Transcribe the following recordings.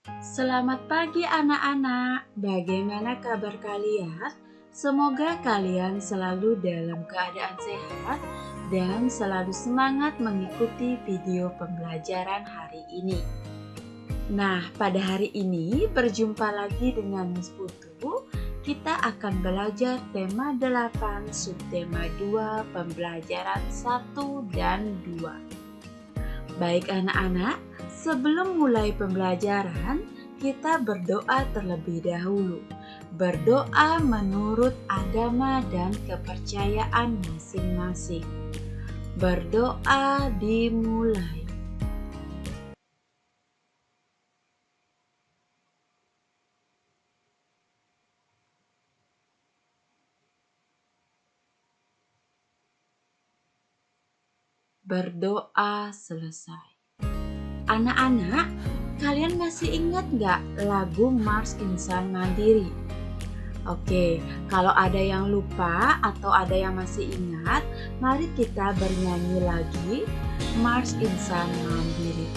Selamat pagi anak-anak, bagaimana kabar kalian? Semoga kalian selalu dalam keadaan sehat dan selalu semangat mengikuti video pembelajaran hari ini. Nah, pada hari ini berjumpa lagi dengan Miss Putu. Kita akan belajar tema 8, subtema 2, pembelajaran 1 dan 2. Baik anak-anak, sebelum mulai pembelajaran, kita berdoa terlebih dahulu. Berdoa menurut agama dan kepercayaan masing-masing. Berdoa dimulai. Berdoa selesai. Anak-anak, kalian masih ingat nggak lagu Mars Insan Mandiri? Oke, kalau ada yang lupa atau ada yang masih ingat, mari kita bernyanyi lagi Mars Insan Mandiri.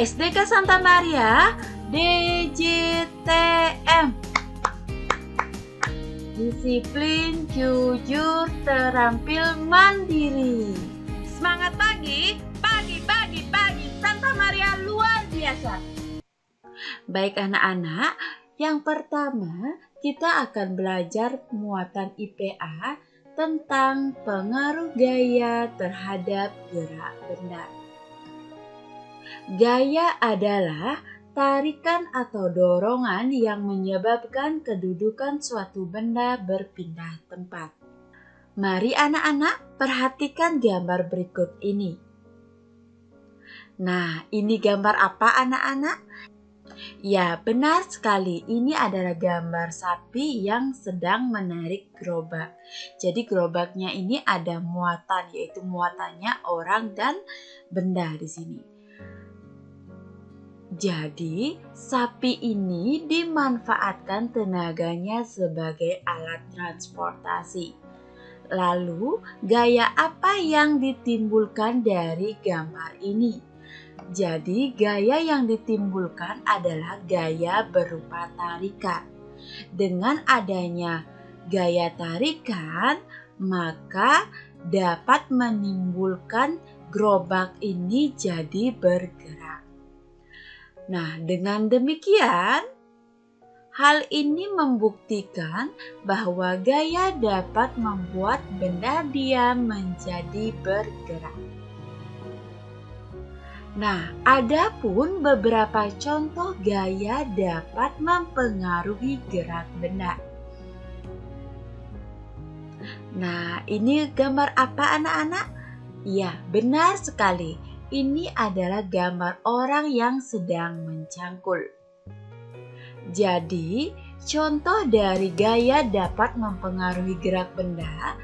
SDK Santa Maria DJTM. Disiplin, jujur, terampil, mandiri. Semangat pagi, pagi, Santa Maria luar biasa. Baik anak-anak, yang pertama kita akan belajar muatan IPA tentang pengaruh gaya terhadap gerak benda. Gaya adalah tarikan atau dorongan yang menyebabkan kedudukan suatu benda berpindah tempat. Mari anak-anak perhatikan gambar berikut ini. Nah, ini gambar apa anak-anak? Ya, benar sekali. Ini adalah gambar sapi yang sedang menarik gerobak. Jadi gerobaknya ini ada muatan, yaitu muatannya orang dan benda di sini. Jadi, sapi ini dimanfaatkan tenaganya sebagai alat transportasi. Lalu, gaya apa yang ditimbulkan dari gambar ini? Jadi, gaya yang ditimbulkan adalah gaya berupa tarikan. Dengan adanya gaya tarikan, maka dapat menimbulkan gerobak ini jadi bergerak. Nah, dengan demikian, hal ini membuktikan bahwa gaya dapat membuat benda diam menjadi bergerak. Nah, ada pun beberapa contoh gaya dapat mempengaruhi gerak benda. Nah, ini gambar apa anak-anak? Ya, benar sekali. Ini adalah gambar orang yang sedang mencangkul. Jadi, contoh dari gaya dapat mempengaruhi gerak benda.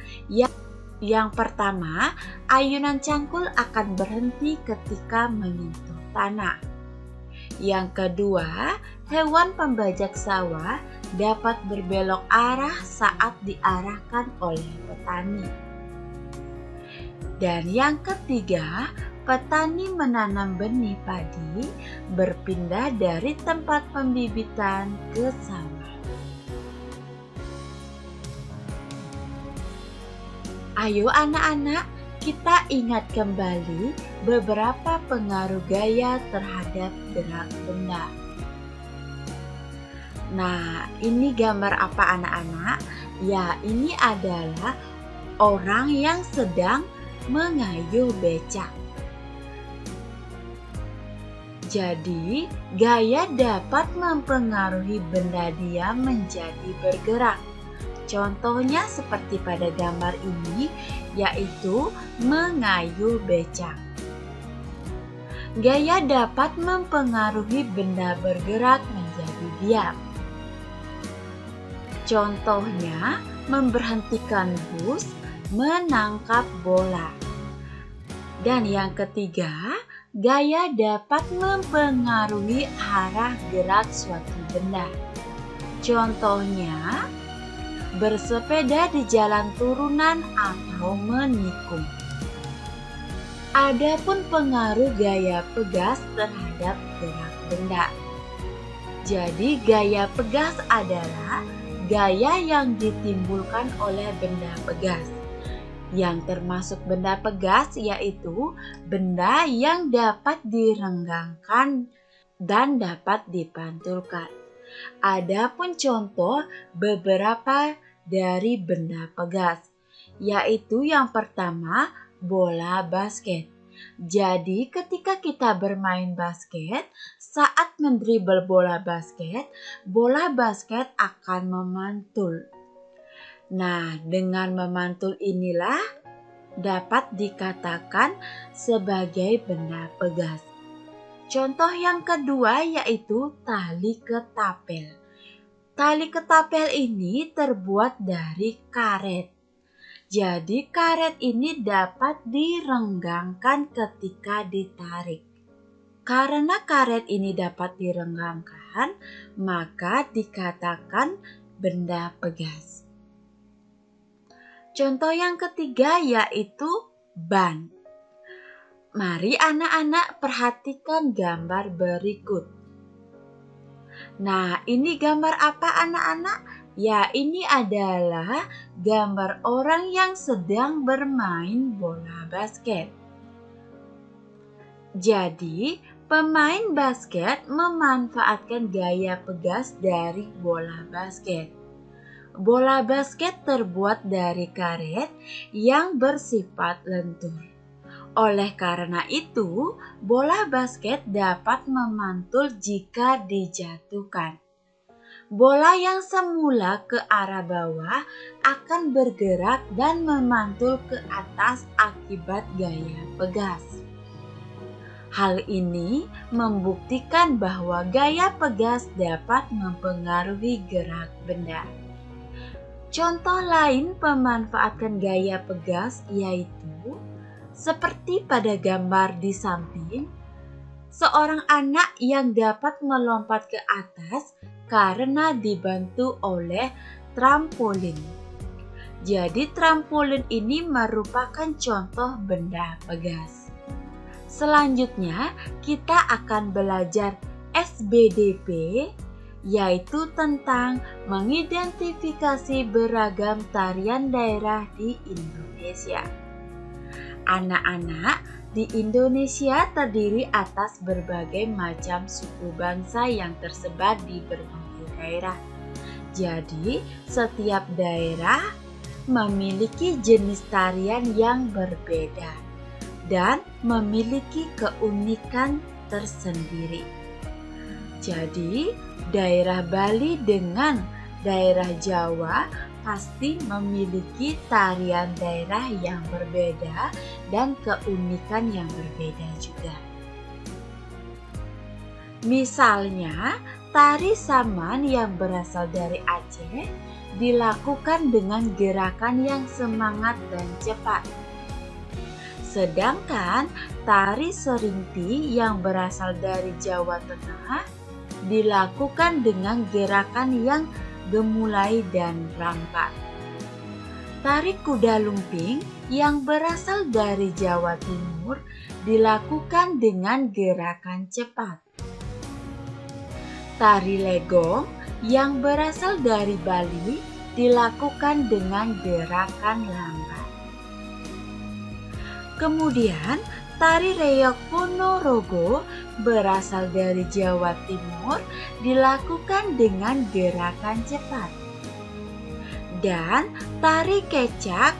Yang pertama, ayunan cangkul akan berhenti ketika menyentuh tanah. Yang kedua, hewan pembajak sawah dapat berbelok arah saat diarahkan oleh petani. Dan yang ketiga, petani menanam benih padi berpindah dari tempat pembibitan ke sawah. Ayo anak-anak, kita ingat kembali beberapa pengaruh gaya terhadap gerak benda. Nah, ini gambar apa anak-anak? Ya, ini adalah orang yang sedang mengayuh becak. Jadi, gaya dapat mempengaruhi benda diam menjadi bergerak. Contohnya seperti pada gambar ini, yaitu mengayuh becak. Gaya dapat mempengaruhi benda bergerak menjadi diam. Contohnya, memberhentikan bus, menangkap bola. Dan yang ketiga, gaya dapat mempengaruhi arah gerak suatu benda. Contohnya, bersepeda di jalan turunan atau menikung. Adapun pengaruh gaya pegas terhadap gerak benda. Jadi gaya pegas adalah gaya yang ditimbulkan oleh benda pegas. Yang termasuk benda pegas yaitu benda yang dapat direnggangkan dan dapat dipantulkan. Adapun contoh beberapa dari benda pegas, yaitu yang pertama bola basket. Jadi ketika kita bermain basket, saat mendribel bola basket akan memantul. Nah, dengan memantul inilah dapat dikatakan sebagai benda pegas. Contoh yang kedua yaitu tali ketapel. Tali ketapel ini terbuat dari karet. Jadi karet ini dapat direnggangkan ketika ditarik. Karena karet ini dapat direnggangkan, maka dikatakan benda pegas. Contoh yang ketiga yaitu ban. Mari anak-anak perhatikan gambar berikut. Nah, ini gambar apa anak-anak? Ya, ini adalah gambar orang yang sedang bermain bola basket. Jadi, pemain basket memanfaatkan gaya pegas dari bola basket. Bola basket terbuat dari karet yang bersifat lentur. Oleh karena itu, bola basket dapat memantul jika dijatuhkan. Bola yang semula ke arah bawah akan bergerak dan memantul ke atas akibat gaya pegas. Hal ini membuktikan bahwa gaya pegas dapat mempengaruhi gerak benda. Contoh lain pemanfaatan gaya pegas yaitu seperti pada gambar di samping, seorang anak yang dapat melompat ke atas karena dibantu oleh trampolin. Jadi trampolin ini merupakan contoh benda pegas. Selanjutnya kita akan belajar SBDP yaitu tentang mengidentifikasi beragam tarian daerah di Indonesia. Anak-anak, di Indonesia terdiri atas berbagai macam suku bangsa yang tersebar di berbagai daerah. Jadi, setiap daerah memiliki jenis tarian yang berbeda dan memiliki keunikan tersendiri. Jadi, daerah Bali dengan daerah Jawa pasti memiliki tarian daerah yang berbeda dan keunikan yang berbeda juga. Misalnya, tari Saman yang berasal dari Aceh dilakukan dengan gerakan yang semangat dan cepat. Sedangkan tari Serinti yang berasal dari Jawa Tengah dilakukan dengan gerakan yang gemulai dan lambat. Tari Kuda Lumping yang berasal dari Jawa Timur dilakukan dengan gerakan cepat. Tari Legong yang berasal dari Bali dilakukan dengan gerakan lambat. Kemudian, tari Reog Ponorogo berasal dari Jawa Timur dilakukan dengan gerakan cepat. Dan tari Kecak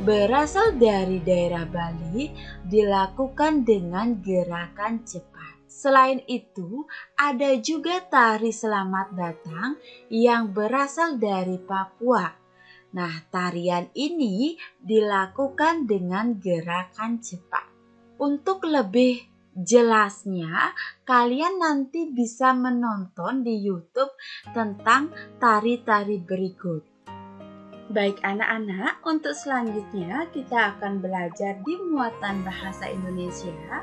berasal dari daerah Bali dilakukan dengan gerakan cepat. Selain itu, ada juga tari Selamat Datang yang berasal dari Papua. Nah, tarian ini dilakukan dengan gerakan cepat. Untuk lebih jelasnya, kalian nanti bisa menonton di YouTube tentang tari-tari berikut. Baik anak-anak, untuk selanjutnya kita akan belajar di muatan bahasa Indonesia,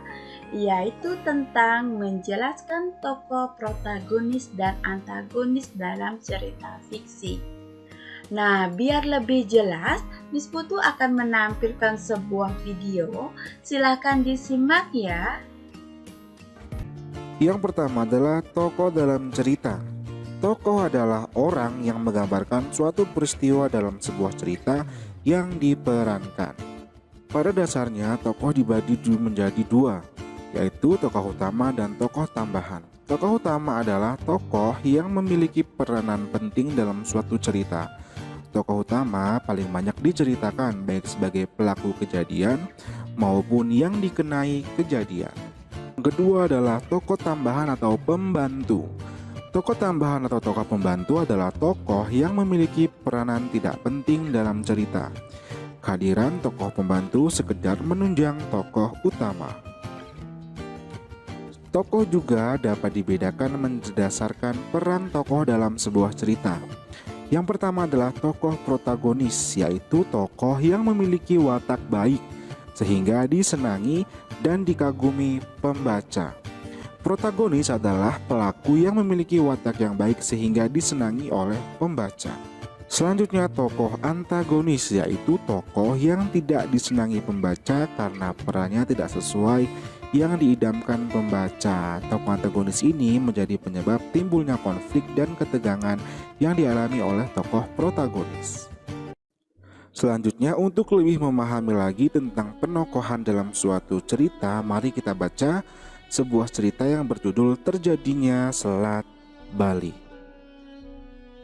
yaitu tentang menjelaskan tokoh protagonis dan antagonis dalam cerita fiksi. Nah, biar lebih jelas, Miss Putu akan menampilkan sebuah video. Silakan disimak ya. Yang pertama adalah tokoh dalam cerita. Tokoh adalah orang yang menggambarkan suatu peristiwa dalam sebuah cerita yang diperankan. Pada dasarnya, tokoh dibagi menjadi dua, yaitu tokoh utama dan tokoh tambahan. Tokoh utama adalah tokoh yang memiliki peranan penting dalam suatu cerita. Tokoh utama paling banyak diceritakan baik sebagai pelaku kejadian maupun yang dikenai kejadian. Kedua adalah tokoh tambahan atau pembantu. Tokoh tambahan atau tokoh pembantu adalah tokoh yang memiliki peranan tidak penting dalam cerita. Kehadiran tokoh pembantu sekedar menunjang tokoh utama. Tokoh juga dapat dibedakan berdasarkan peran tokoh dalam sebuah cerita. Yang pertama adalah tokoh protagonis, yaitu tokoh yang memiliki watak baik sehingga disenangi dan dikagumi pembaca. Protagonis adalah pelaku yang memiliki watak yang baik sehingga disenangi oleh pembaca. Selanjutnya tokoh antagonis, yaitu tokoh yang tidak disenangi pembaca karena perannya tidak sesuai yang diidamkan pembaca. Tokoh antagonis ini menjadi penyebab timbulnya konflik dan ketegangan yang dialami oleh tokoh protagonis. Selanjutnya, untuk lebih memahami lagi tentang penokohan dalam suatu cerita, mari kita baca sebuah cerita yang berjudul Terjadinya Selat Bali.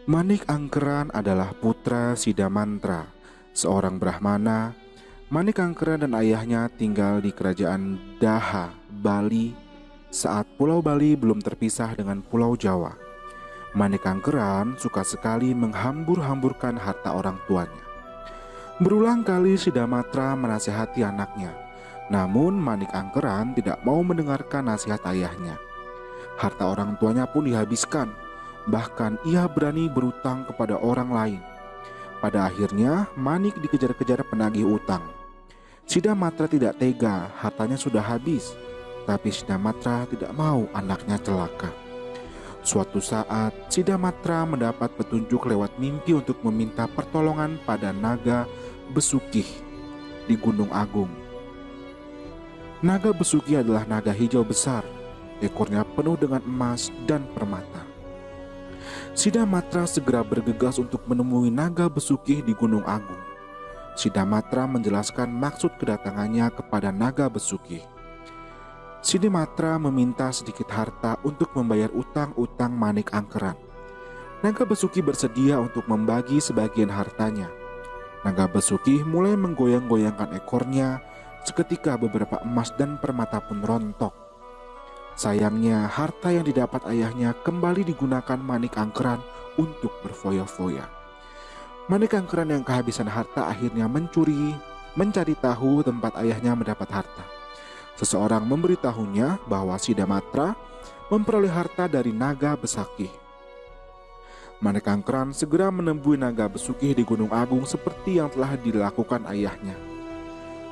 Manik Angkeran adalah putra Sidamantra, seorang Brahmana. Manik Angkeran dan ayahnya tinggal di kerajaan Daha, Bali, saat Pulau Bali belum terpisah dengan Pulau Jawa. Manik Angkeran suka sekali menghambur-hamburkan harta orang tuanya. Berulang kali Sidamatra menasihati anaknya, namun Manik Angkeran tidak mau mendengarkan nasihat ayahnya. Harta orang tuanya pun dihabiskan, bahkan ia berani berutang kepada orang lain. Pada akhirnya Manik dikejar-kejar penagih utang. Sidamatra tidak tega, hartanya sudah habis, tapi Sidamatra tidak mau anaknya celaka. Suatu saat Sidamatra mendapat petunjuk lewat mimpi untuk meminta pertolongan pada naga Besukih di Gunung Agung. Naga Besukih adalah naga hijau besar, ekornya penuh dengan emas dan permata. Sidamatra segera bergegas untuk menemui naga Besuki di Gunung Agung. Sidamatra menjelaskan maksud kedatangannya kepada naga Besuki. Sidamatra meminta sedikit harta untuk membayar utang-utang Manik Angkeran. Naga Besuki bersedia untuk membagi sebagian hartanya. Naga Besuki mulai menggoyang-goyangkan ekornya, seketika beberapa emas dan permata pun rontok. Sayangnya, harta yang didapat ayahnya kembali digunakan Manik Angkeran untuk berfoya-foya. Manik Angkeran yang kehabisan harta akhirnya mencari tahu tempat ayahnya mendapat harta. Seseorang memberitahunya bahwa Sidamatra memperoleh harta dari naga Besaki. Manik Angkeran segera menemui naga Besuki di Gunung Agung seperti yang telah dilakukan ayahnya.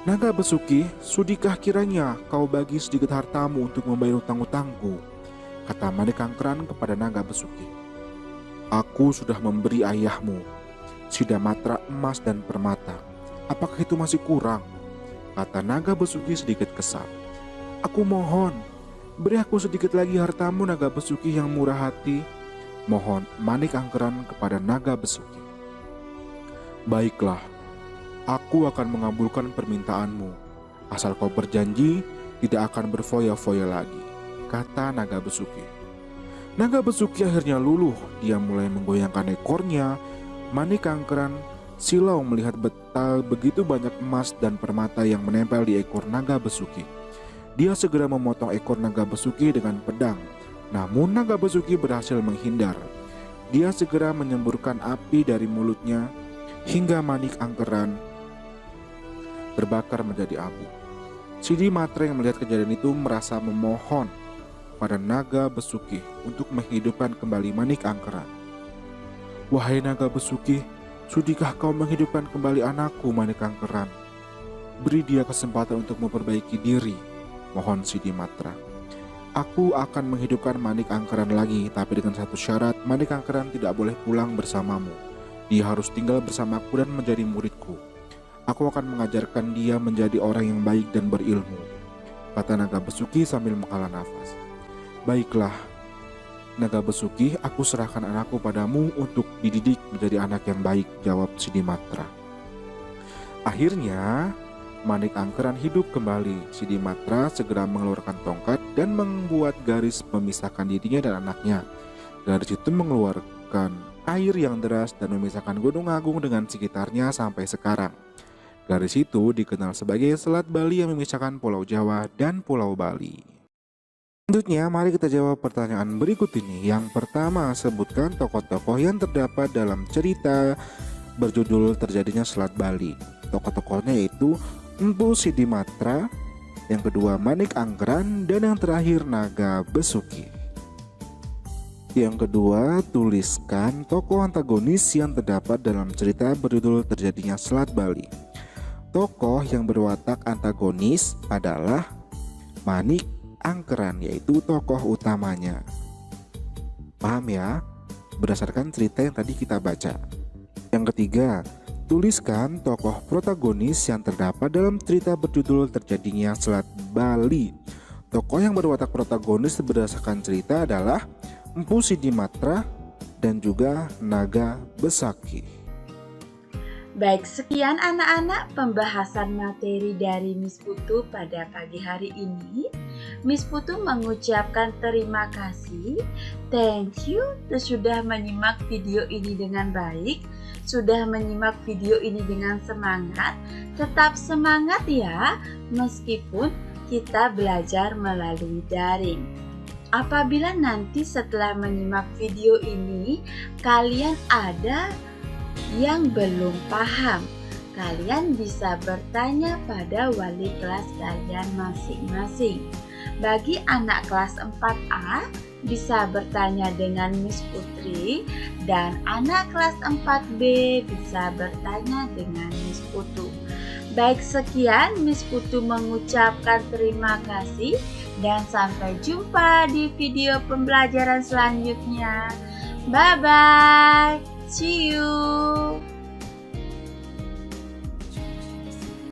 "Naga Besuki, sudikah kiranya kau bagi sedikit hartamu untuk membayar utang-utangku?" kata Manik Angkeran kepada naga Besuki. "Aku sudah memberi ayahmu Sidamatra emas dan permata. Apakah itu masih kurang?" kata naga Besuki sedikit kesal. "Aku mohon, beri aku sedikit lagi hartamu, naga Besuki yang murah hati," mohon Manik Angkeran kepada naga Besuki. "Baiklah, aku akan mengabulkan permintaanmu, asal kau berjanji tidak akan berfoya-foya lagi," kata naga Besuki. Naga Besuki akhirnya luluh. Dia mulai menggoyangkan ekornya. Manik Angkeran silau melihat begitu banyak emas dan permata yang menempel di ekor naga Besuki. Dia segera memotong ekor naga Besuki dengan pedang. Namun naga Besuki berhasil menghindar. Dia segera menyemburkan api dari mulutnya hingga Manik Angkeran terbakar menjadi abu. Sidamatra yang melihat kejadian itu merasa memohon pada naga Besuki untuk menghidupkan kembali Manik Angkeran. "Wahai naga Besuki, sudikah kau menghidupkan kembali anakku Manik Angkeran? Beri dia kesempatan untuk memperbaiki diri," mohon Sidamatra. "Aku akan menghidupkan Manik Angkeran lagi, tapi dengan satu syarat, Manik Angkeran tidak boleh pulang bersamamu. Dia harus tinggal bersamaku dan menjadi muridku. Aku akan mengajarkan dia menjadi orang yang baik dan berilmu," kata naga Besuki sambil menghela nafas. "Baiklah, naga Besuki, aku serahkan anakku padamu untuk dididik menjadi anak yang baik," jawab Sidamatra. Akhirnya Manik Angkeran hidup kembali. Sidamatra segera mengeluarkan tongkat dan membuat garis memisahkan dirinya dan anaknya. Garis itu mengeluarkan air yang deras dan memisahkan Gunung Agung dengan sekitarnya sampai sekarang. Garis itu dikenal sebagai Selat Bali yang memisahkan Pulau Jawa dan Pulau Bali. Selanjutnya, mari kita jawab pertanyaan berikut ini. Yang pertama, sebutkan tokoh-tokoh yang terdapat dalam cerita berjudul Terjadinya Selat Bali. Tokoh-tokohnya yaitu Empu Sidamatra, yang kedua Manik Angkeran, dan yang terakhir naga Besuki. Yang kedua, tuliskan tokoh antagonis yang terdapat dalam cerita berjudul Terjadinya Selat Bali. Tokoh yang berwatak antagonis adalah Manik Angkeran, yaitu tokoh utamanya. Paham ya? Berdasarkan cerita yang tadi kita baca. Yang ketiga, tuliskan tokoh protagonis yang terdapat dalam cerita berjudul Terjadinya Selat Bali. Tokoh yang berwatak protagonis berdasarkan cerita adalah Empu Sidamatra dan juga naga Besaki. Baik, sekian anak-anak pembahasan materi dari Miss Putu pada pagi hari ini. Miss Putu mengucapkan terima kasih, thank you sudah menyimak video ini dengan baik, sudah menyimak video ini dengan semangat. Tetap semangat ya, meskipun kita belajar melalui daring. Apabila nanti setelah menyimak video ini, kalian ada yang belum paham, kalian bisa bertanya pada wali kelas kalian masing-masing. Bagi anak kelas 4A bisa bertanya dengan Miss Putri, dan anak kelas 4B bisa bertanya dengan Miss Putu. Baik, sekian Miss Putu mengucapkan terima kasih dan sampai jumpa di video pembelajaran selanjutnya. Bye bye. See you.